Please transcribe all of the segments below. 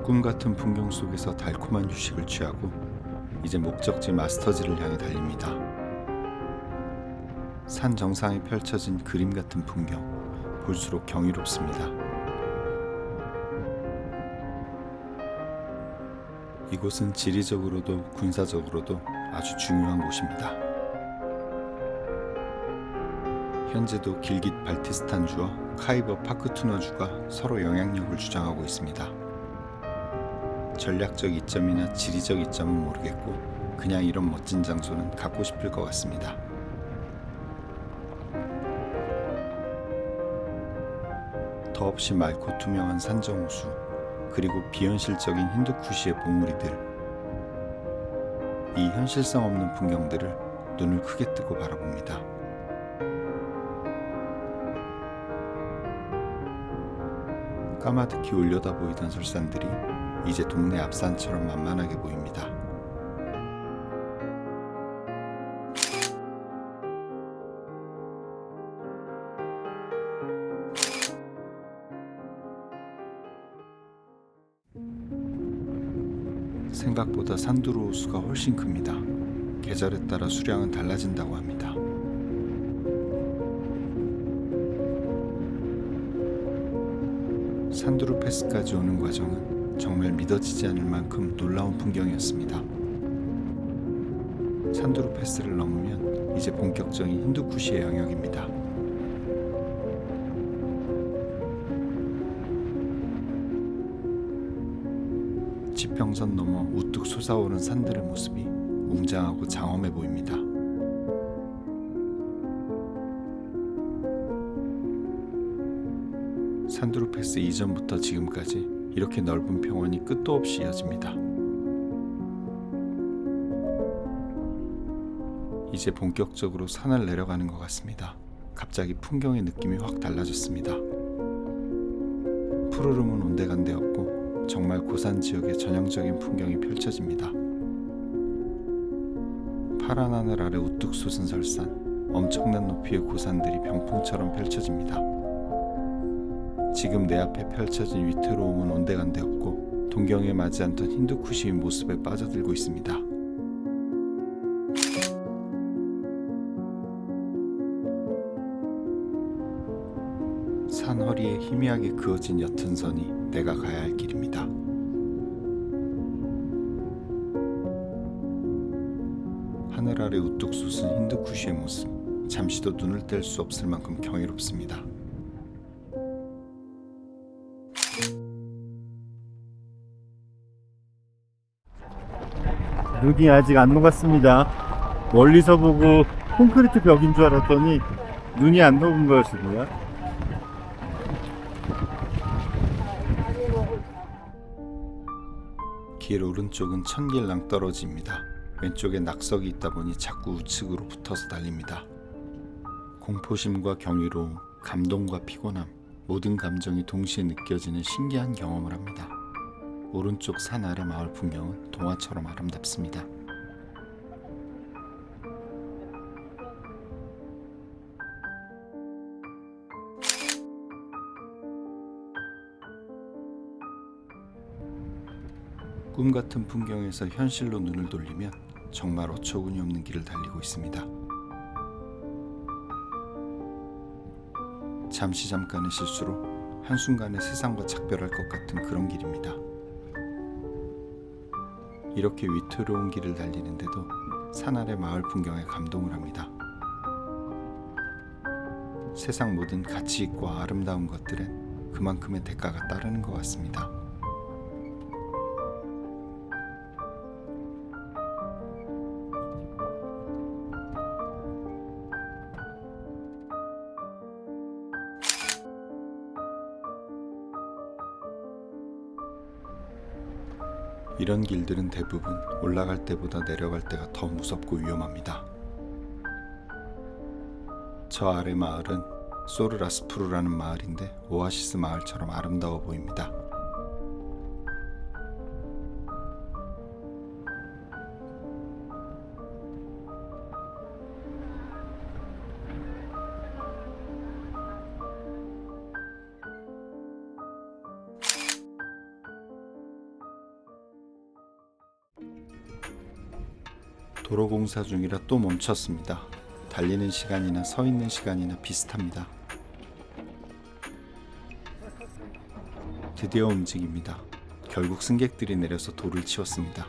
꿈같은 풍경 속에서 달콤한 휴식을 취하고 이제 목적지 마스터즈를 향해 달립니다. 산 정상에 펼쳐진 그림 같은 풍경, 볼수록 경이롭습니다. 이곳은 지리적으로도 군사적으로도 아주 중요한 곳입니다. 현재도 길깃 발티스탄주와 카이버 파크투너주가 서로 영향력을 주장하고 있습니다. 전략적 이점이나 지리적 이점은 모르겠고 그냥 이런 멋진 장소는 갖고 싶을 것 같습니다. 더없이 맑고 투명한 산정호수, 그리고 비현실적인 힌두쿠시의 봉우리들, 이 현실성 없는 풍경들을 눈을 크게 뜨고 바라봅니다. 까마득히 올려다 보이던 설산들이 이제 동네 앞산처럼 만만하게 보입니다. 생각보다 산두루 호수가 훨씬 큽니다. 계절에 따라 수량은 달라진다고 합니다. 산두루 패스까지 오는 과정은 정말 믿어지지 않을 만큼 놀라운 풍경이었습니다. 산두루 패스를 넘으면 이제 본격적인 힌두쿠시의 영역입니다. 지평선 넘어 우뚝 솟아오른 산들의 모습이 웅장하고 장엄해 보입니다. 산두루 패스 이전부터 지금까지 이렇게 넓은 평원이 끝도 없이 이어집니다. 이제 본격적으로 산을 내려가는 것 같습니다. 갑자기 풍경의 느낌이 확 달라졌습니다. 푸르름은 온데간데 없고 정말 고산 지역의 전형적인 풍경이 펼쳐집니다. 파란 하늘 아래 우뚝 솟은 설산, 엄청난 높이의 고산들이 병풍처럼 펼쳐집니다. 지금 내 앞에 펼쳐진 위태로움은 온데간데 없고 동경에 맞지 않던 힌두쿠시의 모습에 빠져들고 있습니다. 산 허리에 희미하게 그어진 옅은 선이 내가 가야 할 길입니다. 하늘 아래 우뚝 솟은 힌두쿠시의 모습, 잠시도 눈을 뗄 수 없을 만큼 경이롭습니다. 눈이 아직 안 녹았습니다. 멀리서 보고 콘크리트 벽인 줄 알았더니 눈이 안 녹은 거였습니다. 길 오른쪽은 천길 낭떠러지입니다. 왼쪽에 낙석이 있다 보니 자꾸 우측으로 붙어서 달립니다. 공포심과 경이로움, 감동과 피곤함, 모든 감정이 동시에 느껴지는 신기한 경험을 합니다. 오른쪽 산 아래 마을 풍경은 동화처럼 아름답습니다. 꿈 같은 풍경에서 현실로 눈을 돌리면 정말 어처구니 없는 길을 달리고 있습니다. 잠시 잠깐의 실수로 한순간에 세상과 작별할 것 같은 그런 길입니다. 이렇게 위태로운 길을 달리는데도 산 아래 마을 풍경에 감동을 합니다. 세상 모든 가치 있고 아름다운 것들엔 그만큼의 대가가 따르는 것 같습니다. 이런 길들은 대부분 올라갈 때보다 내려갈 때가 더 무섭고 위험합니다. 저 아래 마을은 소르라스푸르라는 마을인데 오아시스 마을처럼 아름다워 보입니다. 도로 공사 중이라 또 멈췄습니다. 달리는 시간이나 서 있는 시간이나 비슷합니다. 드디어 움직입니다. 결국 승객들이 내려서 돌을 치웠습니다.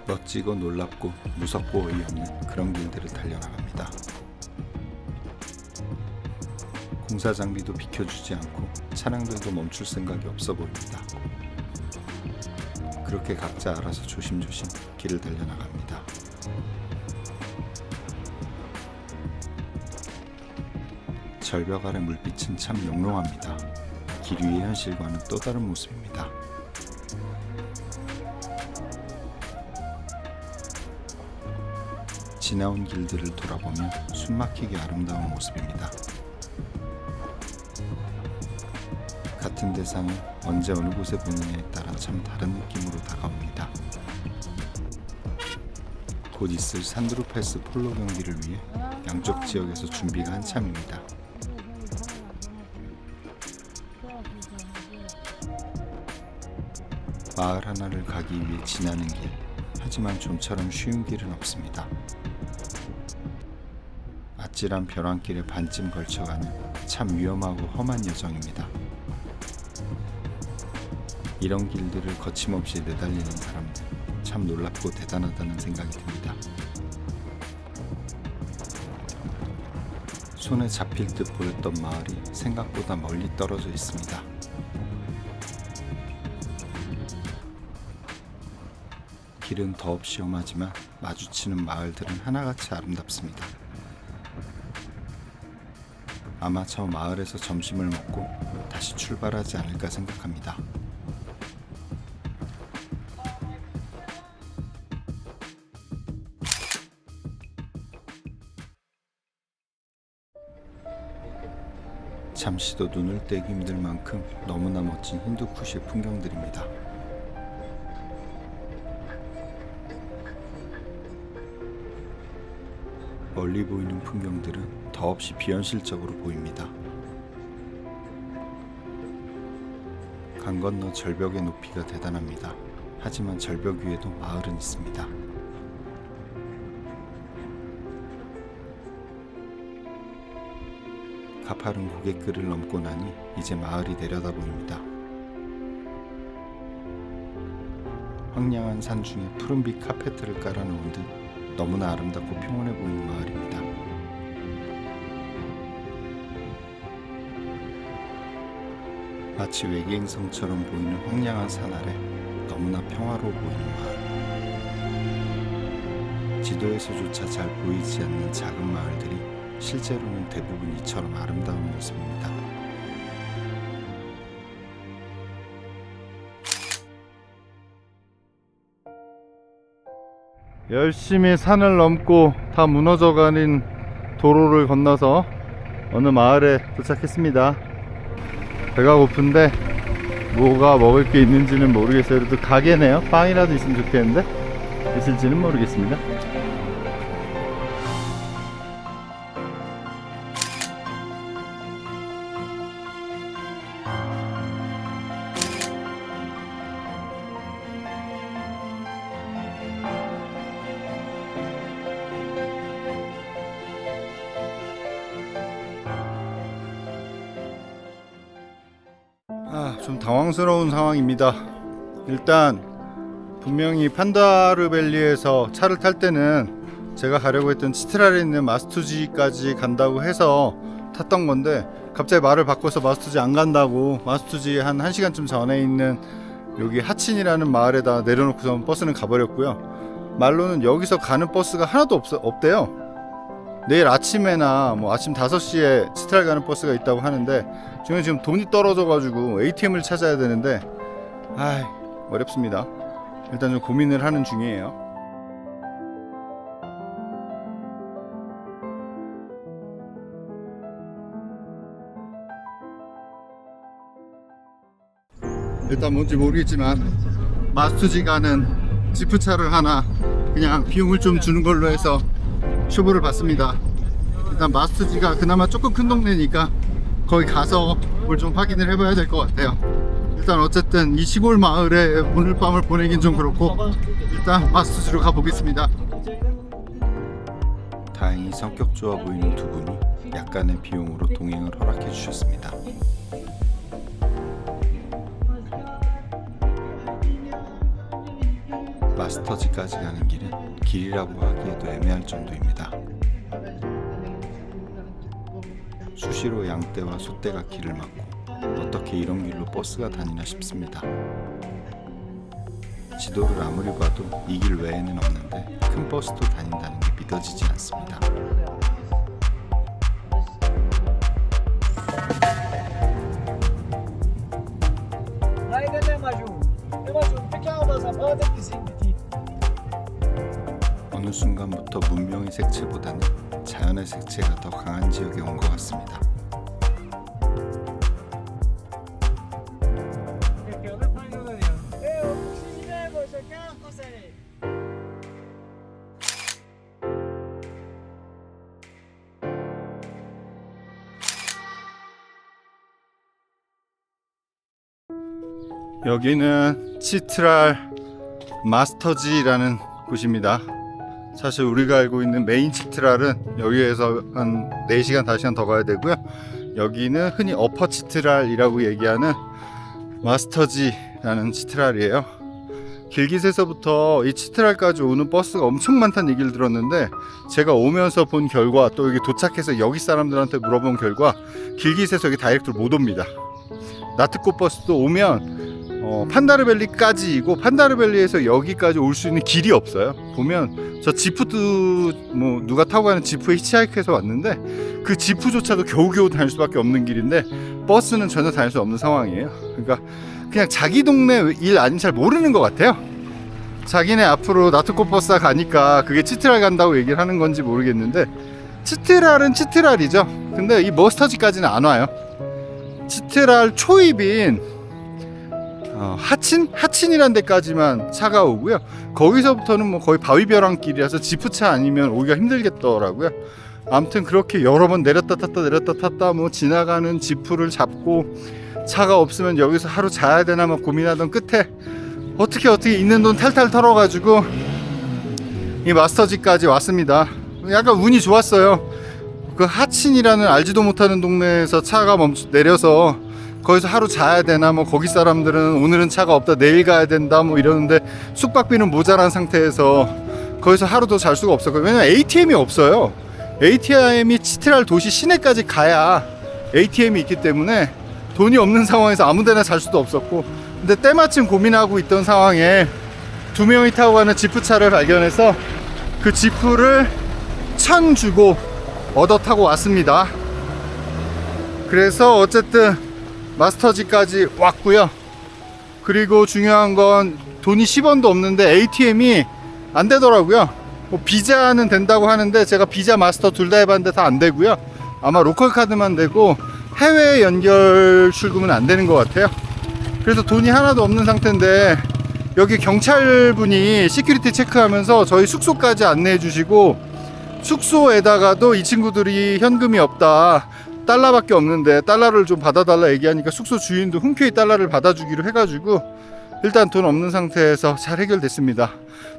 멋지고 놀랍고 무섭고 어이없는 그런 길들을 달려나갑니다. 공사 장비도 비켜주지 않고 차량들도 멈출 생각이 없어 보입니다. 그렇게 각자 알아서 조심조심 길을 달려나갑니다. 절벽 아래 물빛은 참 영롱합니다. 길 위의 현실과는 또 다른 모습입니다. 지나온 길들을 돌아보면 숨막히게 아름다운 모습입니다. 같은 대상을 언제 어느 곳에 보느냐에 따라 참 다른 느낌으로 다가옵니다. 곧 있을 산드루패스 폴로 경기를 위해 양쪽 지역에서 준비가 한참입니다. 마을 하나를 가기 위해 지나는 길, 하지만 좀처럼 쉬운 길은 없습니다. 아찔한 벼랑길에 반쯤 걸쳐가는 참 위험하고 험한 여정입니다. 이런 길들을 거침없이 내달리는 사람들, 참 놀랍고 대단하다는 생각이 듭니다. 손에 잡힐 듯 보였던 마을이 생각보다 멀리 떨어져 있습니다. 길은 더없이 험하지만 마주치는 마을들은 하나같이 아름답습니다. 아마 저 마을에서 점심을 먹고 다시 출발하지 않을까 생각합니다. 잠시도 눈을 떼기 힘들 만큼 너무나 멋진 힌두쿠시의 풍경들입니다. 멀리 보이는 풍경들은 더없이 비현실적으로 보입니다. 강 건너 절벽의 높이가 대단합니다. 하지만 절벽 위에도 마을은 있습니다. 가파른 고갯길을 넘고 나니 이제 마을이 내려다 보입니다. 황량한 산 중에 푸른빛 카페트를 깔아놓은 듯 너무나 아름답고 평온해 보이는 마을입니다. 마치 외계행성처럼 보이는 황량한 산 아래 너무나 평화로워 보이는 마을. 지도에서조차 잘 보이지 않는 작은 마을들이 실제로는 대부분 이처럼 아름다운 모습입니다. 열심히 산을 넘고 다 무너져가는 도로를 건너서 어느 마을에 도착했습니다. 배가 고픈데 뭐가 먹을 게 있는지는 모르겠어요. 그래도 가게네요. 빵이라도 있으면 좋겠는데 있을지는 모르겠습니다. 좀 당황스러운 상황입니다. 일단 분명히 판다르밸리에서 차를 탈 때는 제가 가려고 했던 치트랄에 있는 마스투지까지 간다고 해서 탔던 건데 갑자기 말을 바꿔서 마스투지 안 간다고 마스투지 한 1시간쯤 전에 있는 여기 하친이라는 마을에다 내려놓고서 버스는 가버렸고요. 말로는 여기서 가는 버스가 하나도 없대요. 내일 아침에나 뭐 아침 5시에 치트랄 가는 버스가 있다고 하는데 지금 돈이 떨어져가지고 ATM을 찾아야 되는데 어렵습니다. 일단 좀 고민을 하는 중이에요. 일단 뭔지 모르겠지만 마스투지 가는 지프차를 하나 그냥 비용을 좀 주는 걸로 해서 쇼부를 받습니다. 일단 마스투지가 그나마 조금 큰 동네니까 거기 가서 뭘 좀 확인을 해봐야 될 것 같아요. 일단 어쨌든 이 시골 마을에 오늘 밤을 보내긴 좀 그렇고 일단 마스터지로 가보겠습니다. 다행히 성격 좋아 보이는 두 분이 약간의 비용으로 동행을 허락해 주셨습니다. 마스터지까지 가는 길은 길이라고 하기에도 애매할 정도입니다. 수시로 양떼와 소떼가 길을 막고 어떻게 이런 길로 버스가 다니나 싶습니다. 지도를 아무리 봐도 이 길 외에는 없는데 큰 버스도 다닌다는 게 믿어지지 않습니다. 어느 순간부터 문명의 색채보다는 자연의 색채가 더 강한 지역에 온 것 같습니다. 여기는 치트랄 마스터지라는 곳입니다. 사실 우리가 알고 있는 메인 치트랄은 여기에서 한 4시간 5시간 더 가야 되고요. 여기는 흔히 어퍼 치트랄이라고 얘기하는 마스터지라는 치트랄이에요. 길깃에서부터 이 치트랄까지 오는 버스가 엄청 많다는 얘기를 들었는데 제가 오면서 본 결과 또 여기 도착해서 여기 사람들한테 물어본 결과 길깃에서 여기 다이렉트로 못 옵니다. 나트코 버스도 오면 판다르밸리까지이고 판다르밸리에서 여기까지 올 수 있는 길이 없어요. 보면 저 지프도 뭐 누가 타고 가는 지프에 히치하이크해서 왔는데 그 지프조차도 겨우겨우 다닐 수밖에 없는 길인데 버스는 전혀 다닐 수 없는 상황이에요. 그러니까 그냥 자기 동네 일 아닌 잘 모르는 것 같아요. 자기네 앞으로 나트코 버스가 가니까 그게 치트랄 간다고 얘기를 하는 건지 모르겠는데 치트랄은 치트랄이죠. 근데 이 머스터지까지는 안 와요. 치트랄 초입인 하친이란 데까지만 차가 오고요. 거기서부터는 뭐 거의 바위벼랑길이라서 지프차 아니면 오기가 힘들겠더라고요. 아무튼 그렇게 여러 번 내렸다 탔다 뭐 지나가는 지프를 잡고 차가 없으면 여기서 하루 자야 되나 막 고민하던 끝에 어떻게 있는 돈 탈탈 털어가지고 이 마스터지까지 왔습니다. 약간 운이 좋았어요. 그 하친이라는 알지도 못하는 동네에서 차가 내려서 거기서 하루 자야 되나 뭐 거기 사람들은 오늘은 차가 없다 내일 가야 된다 뭐 이러는데 숙박비는 모자란 상태에서 거기서 하루도 잘 수가 없었고요. 왜냐면 ATM이 없어요. ATM이 치트랄 도시 시내까지 가야 ATM이 있기 때문에 돈이 없는 상황에서 아무데나 잘 수도 없었고 근데 때마침 고민하고 있던 상황에 2명이 타고 가는 지프차를 발견해서 그 지프를 1,000 주고 얻어 타고 왔습니다. 그래서 어쨌든 마스터지까지 왔고요. 그리고 중요한 건 돈이 10원도 없는데 ATM이 안 되더라고요. 뭐 비자는 된다고 하는데 제가 비자 마스터 둘 다 해봤는데 다 안 되고요. 아마 로컬 카드만 되고 해외 연결 출금은 안 되는 것 같아요. 그래서 돈이 하나도 없는 상태인데 여기 경찰분이 시큐리티 체크하면서 저희 숙소까지 안내해 주시고 숙소에다가도 이 친구들이 현금이 없다 달러밖에 없는데 달러를 좀 받아달라 얘기하니까 숙소 주인도 흔쾌히 달러를 받아주기로 해가지고 일단 돈 없는 상태에서 잘 해결됐습니다.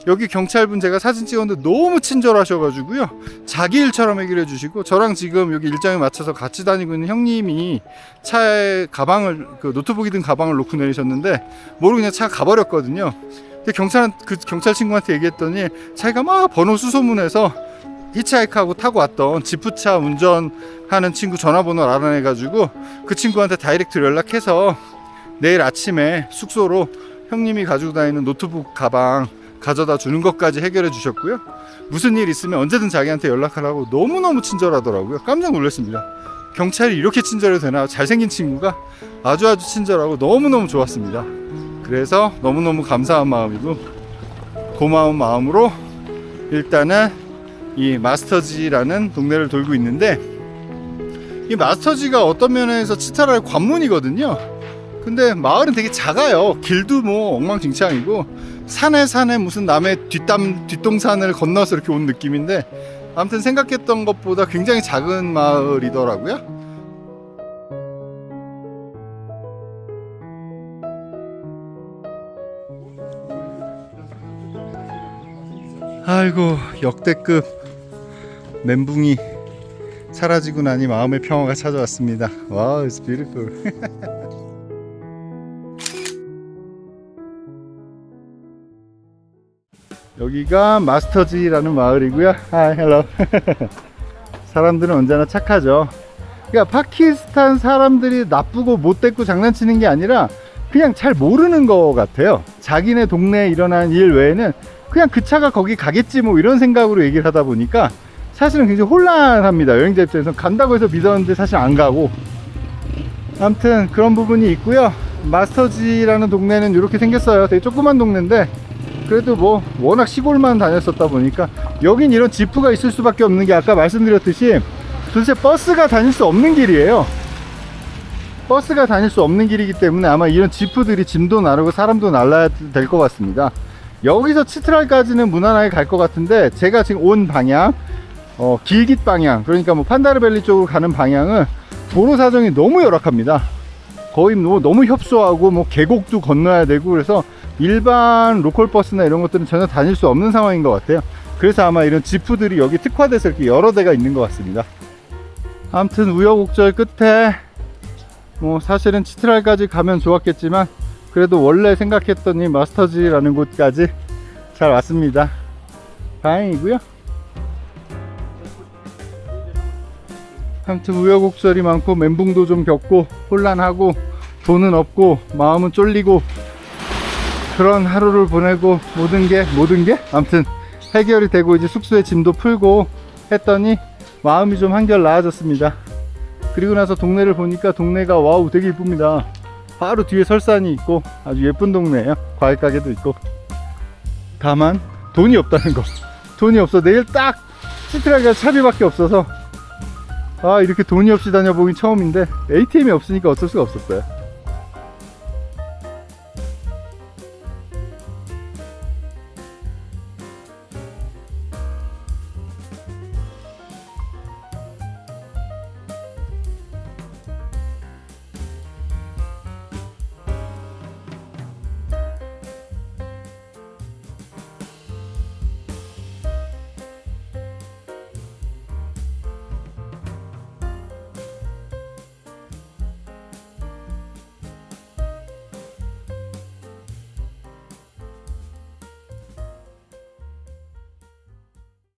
여기 경찰분 제가 사진 찍었는데 너무 친절하셔가지고요 자기 일처럼 해결해 주시고 저랑 지금 여기 일정에 맞춰서 같이 다니고 있는 형님이 차에 가방을 그 노트북이 든 가방을 놓고 내리셨는데 모르고 그냥 차가 가버렸거든요. 근데 그 경찰 친구한테 얘기했더니 자기가 막 번호 수소문해서 히치하이크하고 타고 왔던 지프차 운전하는 친구 전화번호를 알아내가지고 그 친구한테 다이렉트 연락해서 내일 아침에 숙소로 형님이 가지고 다니는 노트북 가방 가져다 주는 것까지 해결해 주셨고요. 무슨 일 있으면 언제든 자기한테 연락하라고 너무너무 친절하더라고요. 깜짝 놀랐습니다. 경찰이 이렇게 친절해도 되나. 잘생긴 친구가 아주 친절하고 너무너무 좋았습니다. 그래서 너무너무 감사한 마음이고 고마운 마음으로 일단은 이 마스터지라는 동네를 돌고 있는데 이 마스터지가 어떤 면에서 치트랄 관문이거든요. 근데 마을은 되게 작아요. 길도 뭐 엉망진창이고 산에 무슨 남의 뒷동산을 건너서 이렇게 온 느낌인데 아무튼 생각했던 것보다 굉장히 작은 마을이더라고요. 아이고, 역대급 멘붕이 사라지고 나니 마음의 평화가 찾아왔습니다. 와우, it's beautiful. 여기가 마스터지라는 마을이고요. Hi, hello. 사람들은 언제나 착하죠. 그러니까 파키스탄 사람들이 나쁘고 못됐고 장난치는 게 아니라 그냥 잘 모르는 것 같아요. 자기네 동네에 일어난 일 외에는 그냥 그 차가 거기 가겠지 뭐 이런 생각으로 얘기를 하다 보니까 사실은 굉장히 혼란합니다. 여행자 입장에서 간다고 해서 믿었는데 사실 안 가고. 아무튼 그런 부분이 있고요. 마스터지라는 동네는 이렇게 생겼어요. 되게 조그만 동네인데 그래도 뭐 워낙 시골만 다녔었다 보니까 여긴 이런 지프가 있을 수밖에 없는 게 아까 말씀드렸듯이 도대체 버스가 다닐 수 없는 길이에요. 버스가 다닐 수 없는 길이기 때문에 아마 이런 지프들이 짐도 나르고 사람도 날라야 될 것 같습니다. 여기서 치트랄까지는 무난하게 갈 것 같은데 제가 지금 온 방향 길깃 방향, 그러니까 뭐 판다르밸리 쪽으로 가는 방향은 도로 사정이 너무 열악합니다. 거의 너무 협소하고 뭐 계곡도 건너야 되고 그래서 일반 로컬 버스나 이런 것들은 전혀 다닐 수 없는 상황인 것 같아요. 그래서 아마 이런 지프들이 여기 특화돼서 이렇게 여러 대가 있는 것 같습니다. 아무튼 우여곡절 끝에 뭐 사실은 치트랄까지 가면 좋았겠지만 그래도 원래 생각했던 이 마스터지라는 곳까지 잘 왔습니다. 다행이고요. 아무튼 우여곡절이 많고 멘붕도 좀 겪고 혼란하고 돈은 없고 마음은 쫄리고 그런 하루를 보내고 모든 게 아무튼 해결이 되고 이제 숙소에 짐도 풀고 했더니 마음이 좀 한결 나아졌습니다. 그리고 나서 동네를 보니까 동네가 와우 되게 이쁩니다. 바로 뒤에 설산이 있고 아주 예쁜 동네예요. 과일 가게도 있고. 다만 돈이 없다는 거. 돈이 없어. 내일 딱 치트랄가 차비밖에 없어서 아 이렇게 돈이 없이 다녀보긴 처음인데 ATM이 없으니까 어쩔 수가 없었어요.